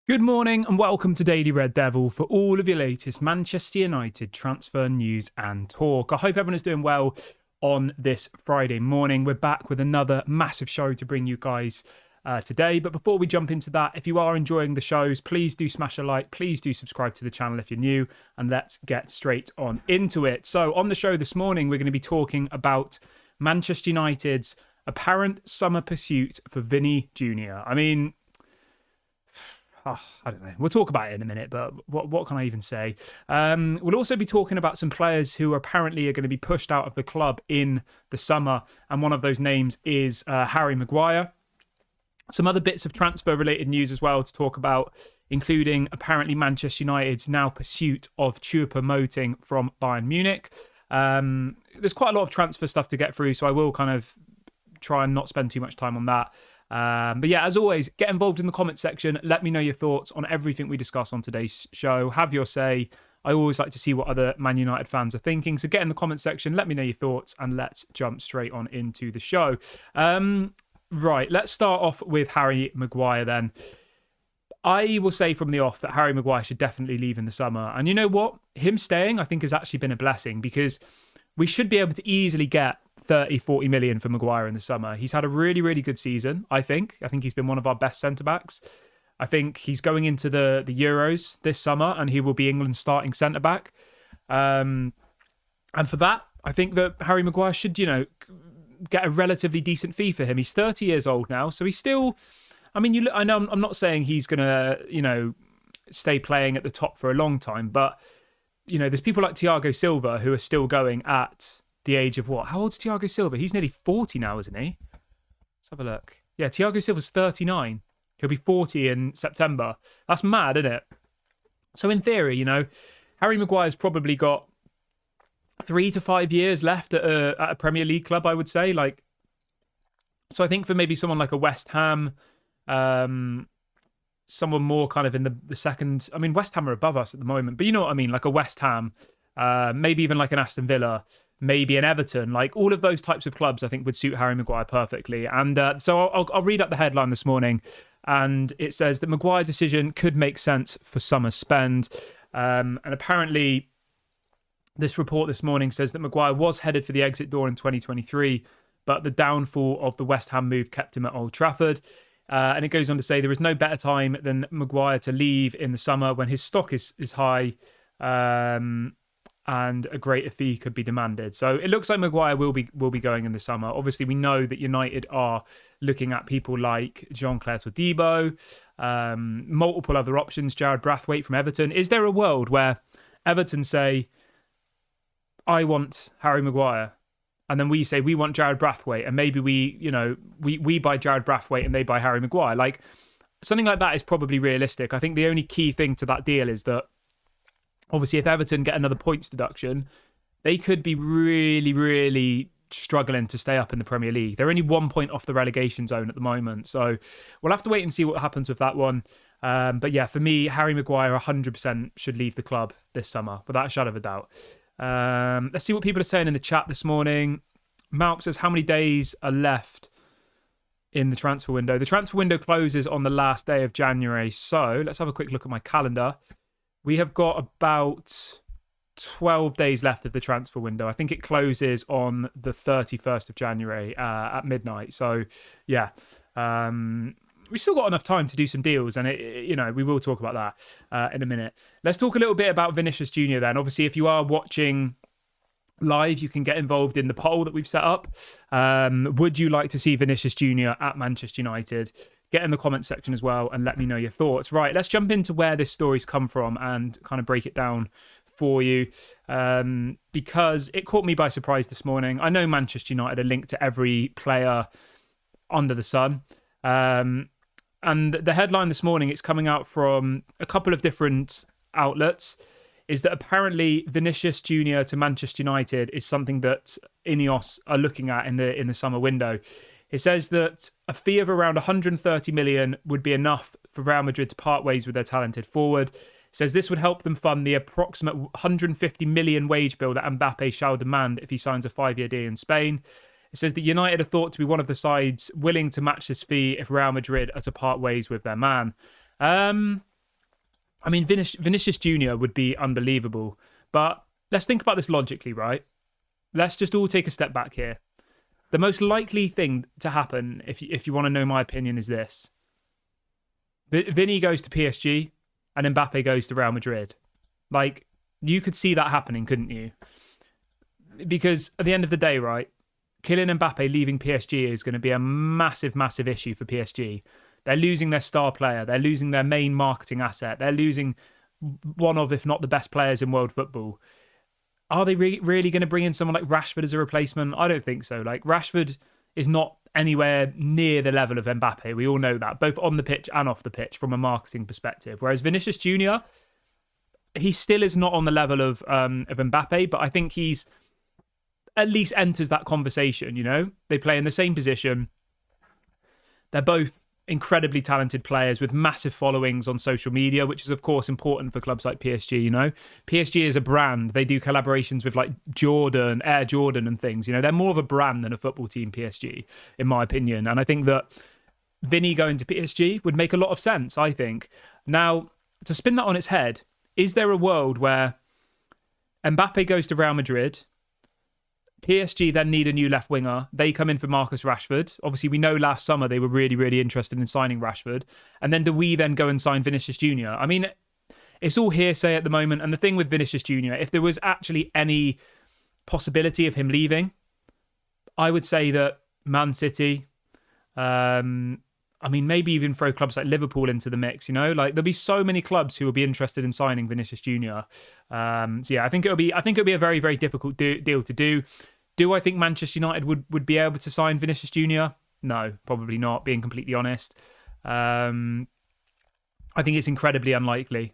Good morning and welcome to Daily Red Devil for all of your latest Manchester United transfer news and talk. I hope everyone is doing well on this Friday morning. We're back with another massive show to bring you guys today. But before we jump into that, if you are enjoying the shows, please do smash a like. Please do subscribe to the channel if you're new. And let's get straight on into it. So on the show this morning, we're going to be talking about Manchester United's apparent summer pursuit for Vinny Jr. I mean, I don't know. We'll talk about it in a minute, but what can I even say? We'll also be talking about some players who apparently are going to be pushed out of the club in the summer, and one of those names is Harry Maguire. Some other bits of transfer-related news as well to talk about, including apparently Manchester United's now pursuit of Choupo-Moting from Bayern Munich. There's quite a lot of transfer stuff to get through, so I will kind of try and not spend too much time on that. But yeah, as always, get involved in the comment section. Let me know your thoughts on everything we discuss on today's show. Have your say. I always like to see what other Man United fans are thinking. So get in the comment section, let me know your thoughts, and let's jump straight on into the show. Right, let's start off with Harry Maguire then. I will say from the off that Harry Maguire should definitely leave in the summer. And you know what? Him staying, I think, has actually been a blessing, because we should be able to easily get 30-40 million for Maguire in the summer. He's had a really, really good season, I think. I think he's been one of our best centre-backs. I think he's going into the Euros this summer, and he will be England's starting centre-back. And for that, I think that Harry Maguire should, get a relatively decent fee for him. He's 30 years old now, so he's still... I mean, I know I'm not saying he's going to, stay playing at the top for a long time, but, there's people like Thiago Silva who are still going at the age of what? How old's Thiago Silva? He's nearly 40 now, isn't he? Let's have a look. Yeah, Thiago Silva's 39. He'll be 40 in September. That's mad, isn't it? So in theory, Harry Maguire's probably got 3 to 5 years left at a Premier League club, I would say. So I think for maybe someone like a West Ham, someone more kind of in the second... I mean, West Ham are above us at the moment, but you know what I mean? Like a West Ham, maybe even like an Aston Villa, maybe an Everton, like all of those types of clubs, I think would suit Harry Maguire perfectly. And so I'll read out the headline this morning, and it says that Maguire's decision could make sense for summer spend. And apparently this report this morning says that Maguire was headed for the exit door in 2023, but the downfall of the West Ham move kept him at Old Trafford. And it goes on to say there is no better time than Maguire to leave in the summer when his stock is high, and a greater fee could be demanded. So it looks like Maguire will be going in the summer. Obviously, we know that United are looking at people like Jean-Claire Todibo, multiple other options, Jared Brathwaite from Everton. Is there a world where Everton say, I want Harry Maguire, and then we say we want Jared Brathwaite, and maybe we buy Jared Brathwaite and they buy Harry Maguire? Like, something like that is probably realistic. I think the only key thing to that deal is that obviously, if Everton get another points deduction, they could be really, really struggling to stay up in the Premier League. They're only 1 point off the relegation zone at the moment. So we'll have to wait and see what happens with that one. But yeah, for me, Harry Maguire 100% should leave the club this summer, without a shadow of a doubt. Let's see what people are saying in the chat this morning. Malp says, how many days are left in the transfer window? The transfer window closes on the last day of January. So let's have a quick look at my calendar. We have got about 12 days left of the transfer window. I think it closes on the 31st of January at midnight. So, yeah, we've still got enough time to do some deals, and we will talk about that in a minute. Let's talk a little bit about Vinicius Jr. then. Obviously, if you are watching live, you can get involved in the poll that we've set up. Would you like to see Vinicius Jr. at Manchester United? Get in the comment section as well and let me know your thoughts. Right, let's jump into where this story's come from and kind of break it down for you, because it caught me by surprise this morning. I know Manchester United are linked to every player under the sun. And the headline this morning, it's coming out from a couple of different outlets, is that apparently Vinicius Jr. to Manchester United is something that Ineos are looking at in the summer window. It says that a fee of around 130 million would be enough for Real Madrid to part ways with their talented forward. It says this would help them fund the approximate 150 million wage bill that Mbappe shall demand if he signs a 5-year deal in Spain. It says that United are thought to be one of the sides willing to match this fee if Real Madrid are to part ways with their man. I mean, Vinicius Jr. would be unbelievable. But let's think about this logically, right? Let's just all take a step back here. The most likely thing to happen, if you want to know my opinion, is this. Vinny goes to PSG and Mbappe goes to Real Madrid. Like, you could see that happening, couldn't you? Because at the end of the day, right, Kylian Mbappe leaving PSG is going to be a massive, massive issue for PSG. They're losing their star player. They're losing their main marketing asset. They're losing one of, if not the best players in world football. Are they really going to bring in someone like Rashford as a replacement? I don't think so. Like, Rashford is not anywhere near the level of Mbappe. We all know that, both on the pitch and off the pitch from a marketing perspective. Whereas Vinicius Jr., he still is not on the level of Mbappe, but I think he's at least enters that conversation, you know? They play in the same position. They're both incredibly talented players with massive followings on social media, which is, of course, important for clubs like PSG, you know? PSG is a brand. They do collaborations with, like, Jordan, Air Jordan and things, you know? They're more of a brand than a football team, PSG, in my opinion. And I think that Vinny going to PSG would make a lot of sense, I think. Now, to spin that on its head, is there a world where Mbappe goes to Real Madrid, PSG then need a new left winger. They come in for Marcus Rashford. Obviously, we know last summer they were really, really interested in signing Rashford. And then do we then go and sign Vinicius Jr.? I mean, it's all hearsay at the moment. And the thing with Vinicius Jr., if there was actually any possibility of him leaving, I would say that Man City, I mean, maybe even throw clubs like Liverpool into the mix, you know? Like, there'll be so many clubs who will be interested in signing Vinicius Jr. So yeah, I think it'll be a very, very difficult deal to do. Do I think Manchester United would be able to sign Vinicius Jr.? No, probably not, being completely honest. I think it's incredibly unlikely.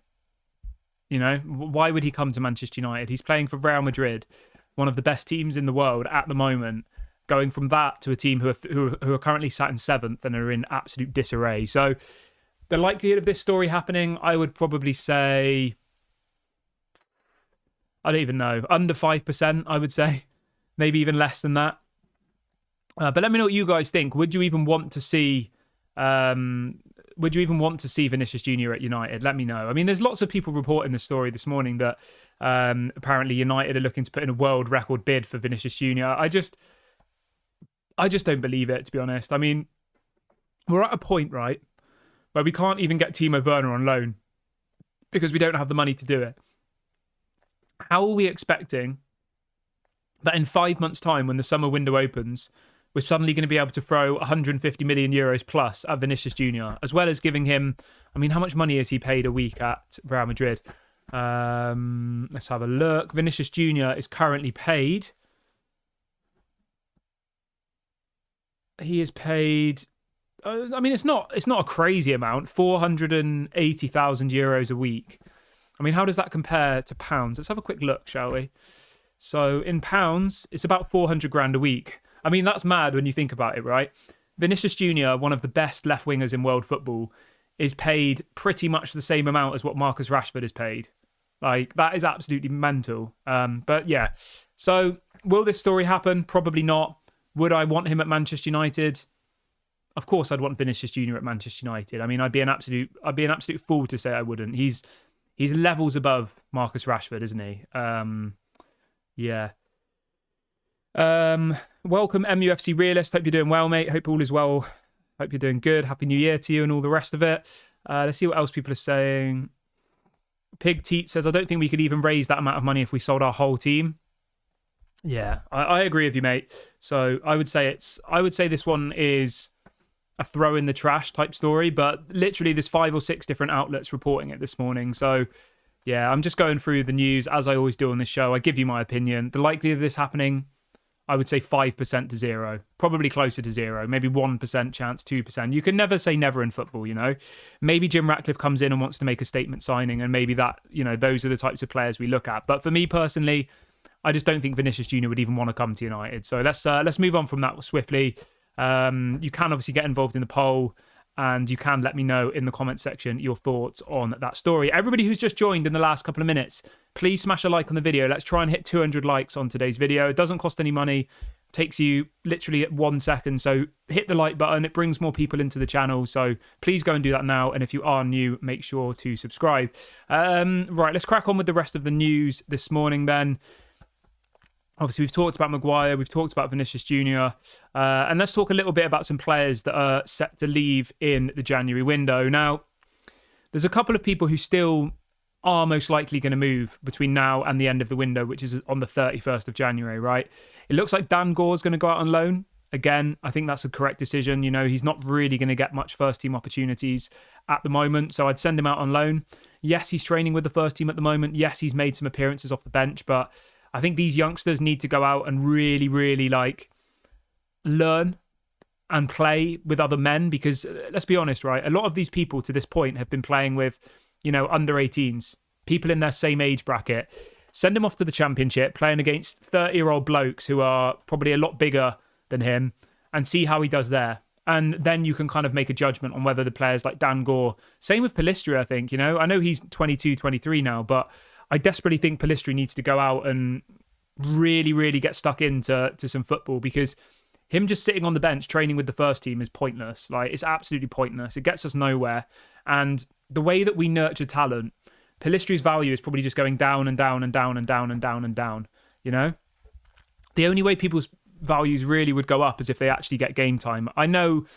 You know, why would he come to Manchester United? He's playing for Real Madrid, one of the best teams in the world at the moment, going from that to a team who are currently sat in 7th and are in absolute disarray. So the likelihood of this story happening, I would probably say, I don't even know, under 5%, I would say. Maybe even less than that. But let me know what you guys think. Would you even want to see Vinicius Jr. at United? Let me know. I mean, there's lots of people reporting the story this morning that apparently United are looking to put in a world record bid for Vinicius Jr. I just don't believe it, to be honest. I mean, we're at a point, right, where we can't even get Timo Werner on loan because we don't have the money to do it. How are we expecting that in 5 months' time, when the summer window opens, we're suddenly going to be able to throw 150 million euros plus at Vinicius Jr., as well as giving him, I mean, how much money is he paid a week at Real Madrid? Let's have a look. Vinicius Jr. is currently paid. He is paid, I mean, it's not a crazy amount, 480,000 euros a week. I mean, how does that compare to pounds? Let's have a quick look, shall we? So in pounds, it's about 400 grand a week. I mean, that's mad when you think about it, right? Vinicius Jr., one of the best left wingers in world football, is paid pretty much the same amount as what Marcus Rashford is paid. Like, that is absolutely mental. But yeah, so will this story happen? Probably not. Would I want him at Manchester United? Of course, I'd want Vinicius Jr. at Manchester United. I mean, I'd be an absolute fool to say I wouldn't. He's levels above Marcus Rashford, isn't he? Yeah. Welcome, MUFC Realist. Hope you're doing well, mate. Hope all is well. Hope you're doing good. Happy New Year to you and all the rest of it. Let's see what else people are saying. Pig Teat says, I don't think we could even raise that amount of money if we sold our whole team. Yeah, I agree with you, mate. So I would say this one is a throw in the trash type story, but literally there's 5 or 6 different outlets reporting it this morning. So yeah, I'm just going through the news as I always do on this show. I give you my opinion. The likelihood of this happening, I would say 5% to 0, probably closer to 0, maybe 1% chance, 2%. You can never say never in football, you know. Maybe Jim Ratcliffe comes in and wants to make a statement signing, and maybe that, you know, those are the types of players we look at. But for me personally, I just don't think Vinicius Jr. would even want to come to United. So let's move on from that swiftly. You can obviously get involved in the poll, and you can let me know in the comment section your thoughts on that story. Everybody who's just joined in the last couple of minutes, please smash a like on the video. Let's try and hit 200 likes on today's video. It doesn't cost any money takes you literally at 1 second. So hit the like button. It brings more people into the channel. So please go and do that now. And if you are new, make sure to subscribe. Right, let's crack on with the rest of the news this morning then. Obviously, we've talked about Maguire, we've talked about Vinicius Jr, and let's talk a little bit about some players that are set to leave in the January window. Now, there's a couple of people who still are most likely going to move between now and the end of the window, which is on the 31st of January, right? It looks like Dan Gore's going to go out on loan. Again, I think that's a correct decision. You know, he's not really going to get much first-team opportunities at the moment, so I'd send him out on loan. Yes, he's training with the first team at the moment. Yes, he's made some appearances off the bench, but I think these youngsters need to go out and really, really learn and play with other men, because let's be honest, right? A lot of these people to this point have been playing with, under 18s, people in their same age bracket. Send him off to the championship, playing against 30-year-old blokes who are probably a lot bigger than him, and see how he does there. And then you can kind of make a judgment on whether the players like Dan Gore, same with Pellistri, I think, I know he's 22, 23 now, but I desperately think Pellistri needs to go out and really, really get stuck into some football, because him just sitting on the bench training with the first team is pointless. It's absolutely pointless. It gets us nowhere. And the way that we nurture talent, Pellistri's value is probably just going down and down and down and down and down and down. The only way people's values really would go up is if they actually get game time. I know,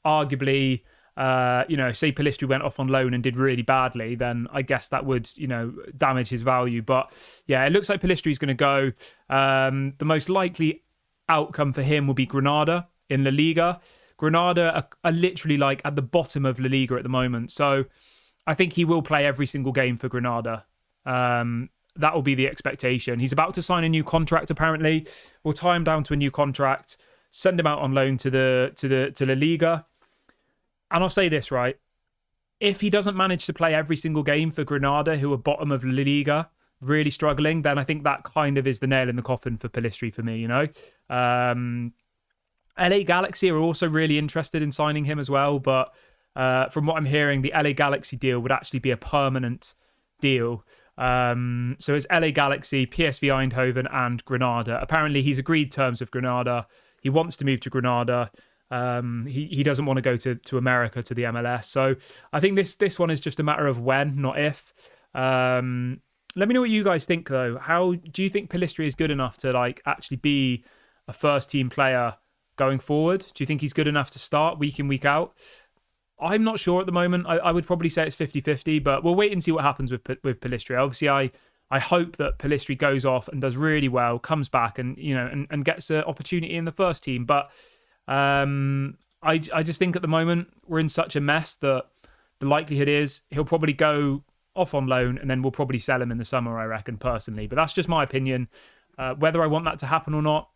arguably, say Pellistri went off on loan and did really badly, then I guess that would, damage his value. But yeah, it looks like Pellistri's going to go. The most likely outcome for him will be Granada in La Liga. Granada are literally at the bottom of La Liga at the moment. So I think he will play every single game for Granada. That will be the expectation. He's about to sign a new contract, apparently. We'll tie him down to a new contract, send him out on loan to La Liga. And I'll say this, right? If he doesn't manage to play every single game for Granada, who are bottom of La Liga, really struggling, then I think that kind of is the nail in the coffin for Pellistri for me, LA Galaxy are also really interested in signing him as well, but from what I'm hearing, the LA Galaxy deal would actually be a permanent deal. So it's LA Galaxy, PSV Eindhoven, and Granada. Apparently, he's agreed terms with Granada. He wants to move to Granada. He doesn't want to go to America, to the MLS. So I think this one is just a matter of when, not if. Let me know what you guys think, though. How do you think Pellistri is good enough to actually be a first team player going forward? Do you think he's good enough to start week in, week out? I'm not sure at the moment. I would probably say it's 50-50, but we'll wait and see what happens with Pellistri. Obviously, I hope that Pellistri goes off and does really well, comes back and and gets an opportunity in the first team. But I just think at the moment we're in such a mess that the likelihood is he'll probably go off on loan, and then we'll probably sell him in the summer, I reckon, personally. But that's just my opinion. Whether I want that to happen or not,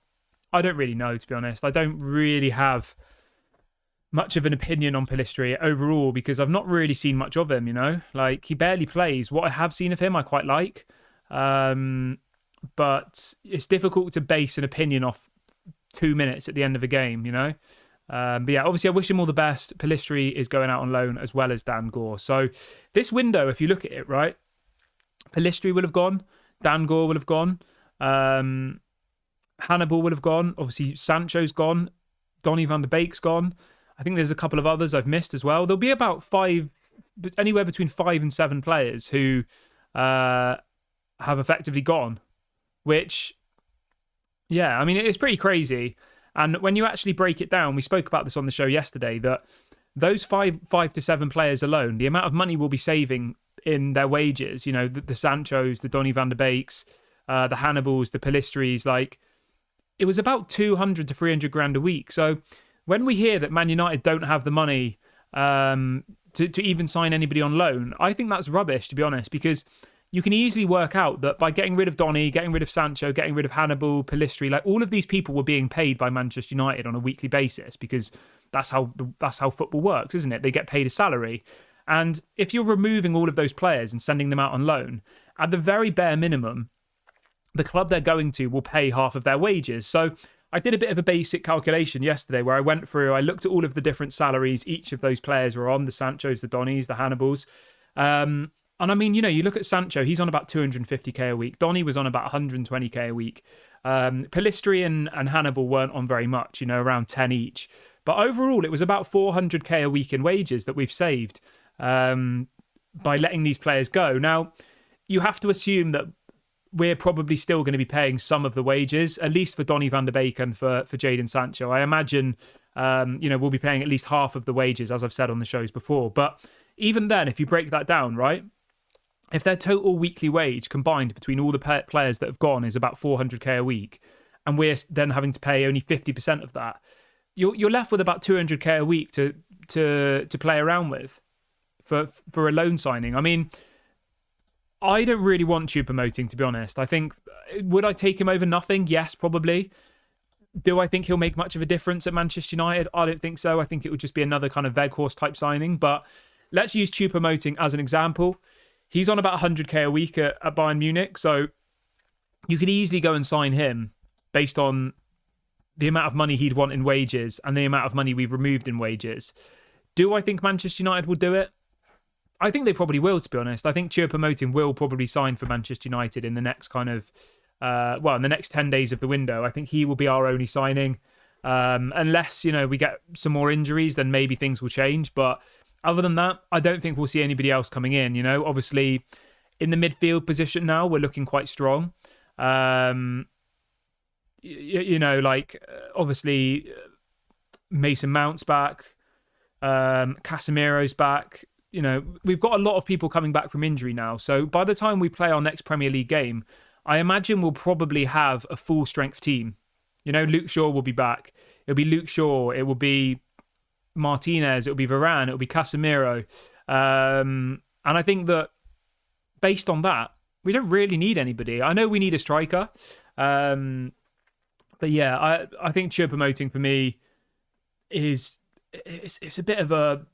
I don't really know, to be honest. I don't really have much of an opinion on Pellistri overall, because I've not really seen much of him, he barely plays. What I have seen of him, I quite like. But it's difficult to base an opinion off 2 minutes at the end of a game, But yeah, obviously I wish him all the best. Pellistri is going out on loan as well as Dan Gore. So this window, if you look at it, right, Pellistri will have gone, Dan Gore will have gone, Hannibal will have gone, obviously Sancho's gone, Donny van de Beek's gone. I think there's a couple of others I've missed as well. There'll be about anywhere between 5 and 7 players who have effectively gone, which, yeah, I mean, it's pretty crazy. And when you actually break it down, we spoke about this on the show yesterday, that those 5 to 7 players alone, the amount of money we'll be saving in their wages, the Sanchos, the Donny van de Beeks, the Hannibals, the Pellistris, it was about 200 to 300 grand a week. So when we hear that Man United don't have the money to even sign anybody on loan, I think that's rubbish, to be honest, because you can easily work out that by getting rid of Donny, getting rid of Sancho, getting rid of Hannibal, Pellistri, all of these people were being paid by Manchester United on a weekly basis, because that's how football works, isn't it? They get paid a salary. And if you're removing all of those players and sending them out on loan, at the very bare minimum, the club they're going to will pay half of their wages. So I did a bit of a basic calculation yesterday where I looked at all of the different salaries each of those players were on, the Sanchos, the Donnys, the Hannibals. And I mean, you look at Sancho, he's on about 250k a week. Donny was on about 120k a week. Pellistri and Hannibal weren't on very much, around 10 each. But overall, it was about 400k a week in wages that we've saved by letting these players go. Now, you have to assume that we're probably still going to be paying some of the wages, at least for Donny van der Beek and for Jadon Sancho. I imagine, we'll be paying at least half of the wages, as I've said on the shows before. But even then, if you break that down, right, if their total weekly wage combined between all the players that have gone is about 400k a week, and we're then having to pay only 50% of that, you're left with about 200k a week to play around with for a loan signing. I mean, I don't really want Choupo-Moting, to be honest. I think, would I take him over nothing? Yes, probably. Do I think he'll make much of a difference at Manchester United? I don't think so. I think it would just be another kind of Weghorst type signing. But let's use Choupo-Moting as an example. He's on about 100k a week at Bayern Munich. So you could easily go and sign him based on the amount of money he'd want in wages and the amount of money we've removed in wages. Do I think Manchester United will do it? I think they probably will, to be honest. I think Choupo-Moting will probably sign for Manchester United in the next kind of, in the next 10 days of the window. I think he will be our only signing. Unless, we get some more injuries, then maybe things will change. But other than that, I don't think we'll see anybody else coming in. Obviously, in the midfield position now, we're looking quite strong. Obviously, Mason Mount's back, Casemiro's back. We've got a lot of people coming back from injury now. So by the time we play our next Premier League game, I imagine we'll probably have a full strength team. Luke Shaw will be back. It'll be Luke Shaw. It will be Martinez. It'll be Varane. It'll be Casemiro. And I think that based on that, we don't really need anybody. I know we need a striker. But yeah, I think Choupo-Moting for me it's a bit of a...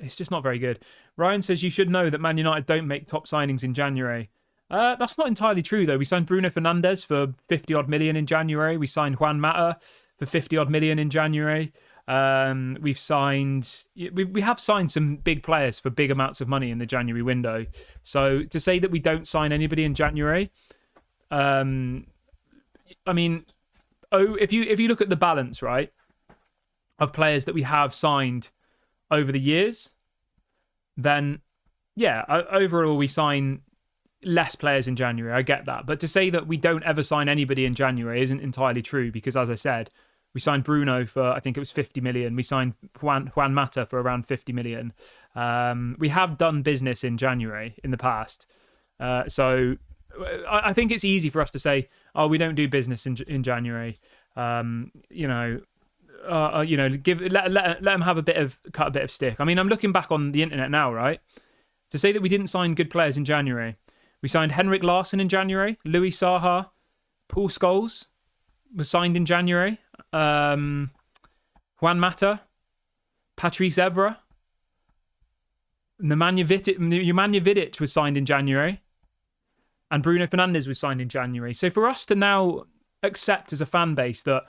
It's just not very good. Ryan says you should know that Man United don't make top signings in January. That's not entirely true, though. We signed Bruno Fernandes for 50-odd million in January. We signed Juan Mata for 50-odd million in January. We have signed some big players for big amounts of money in the January window. So to say that we don't sign anybody in January, if you look at the balance, right, of players that we have signed over the years, then yeah, overall we sign less players in January. I get that. But to say that we don't ever sign anybody in January isn't entirely true, because as I said, we signed Bruno for, I think it was 50 million. We signed Juan Mata for around 50 million. We have done business in January in the past. So I think it's easy for us to say, oh, we don't do business in January. Let them have cut a bit of stick. I mean, I'm looking back on the internet now, right? To say that we didn't sign good players in January. We signed Henrik Larsson in January. Louis Saha. Paul Scholes was signed in January. Juan Mata. Patrice Evra. Nemanja Vidic was signed in January. And Bruno Fernandes was signed in January. So for us to now accept as a fan base that,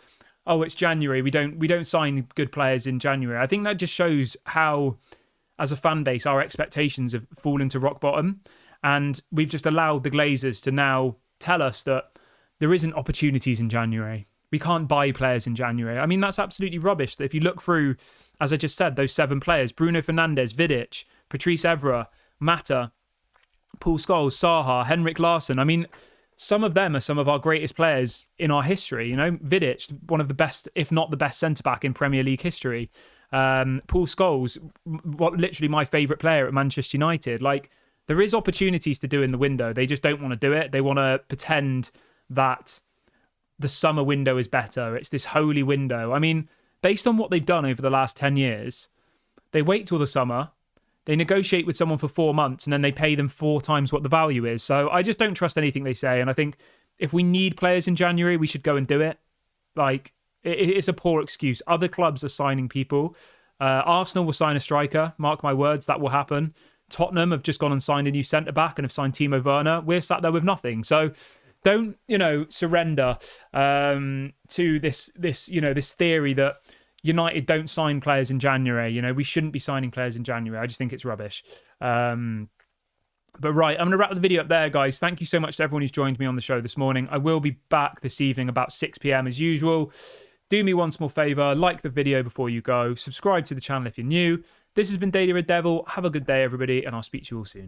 oh, it's January, we don't sign good players in January, I think that just shows how, as a fan base, our expectations have fallen to rock bottom. And we've just allowed the Glazers to now tell us that there isn't opportunities in January. We can't buy players in January. I mean, that's absolutely rubbish. If you look through, as I just said, those 7 players, Bruno Fernandes, Vidic, Patrice Evra, Mata, Paul Scholes, Saha, Henrik Larsson. I mean, some of them are some of our greatest players in our history. Vidic, one of the best, if not the best centre-back in Premier League history. Paul Scholes, literally my favourite player at Manchester United. Like, there is opportunities to do in the window. They just don't want to do it. They want to pretend that the summer window is better. It's this holy window. I mean, based on what they've done over the last 10 years, they wait till the summer, they negotiate with someone for 4 months, and then they pay them 4 times what the value is. So I just don't trust anything they say. And I think if we need players in January, we should go and do it. Like, it's a poor excuse. Other clubs are signing people. Arsenal will sign a striker. Mark my words, that will happen. Tottenham have just gone and signed a new centre-back and have signed Timo Werner. We're sat there with nothing. So don't, surrender to this theory that United don't sign players in January. We shouldn't be signing players in January. I just think it's rubbish. But right, I'm going to wrap the video up there, guys. Thank you so much to everyone who's joined me on the show this morning. I will be back this evening about 6 p.m. as usual. Do me one small favour, like the video before you go, subscribe to the channel if you're new. This has been Daily Red Devil. Have a good day, everybody, and I'll speak to you all soon.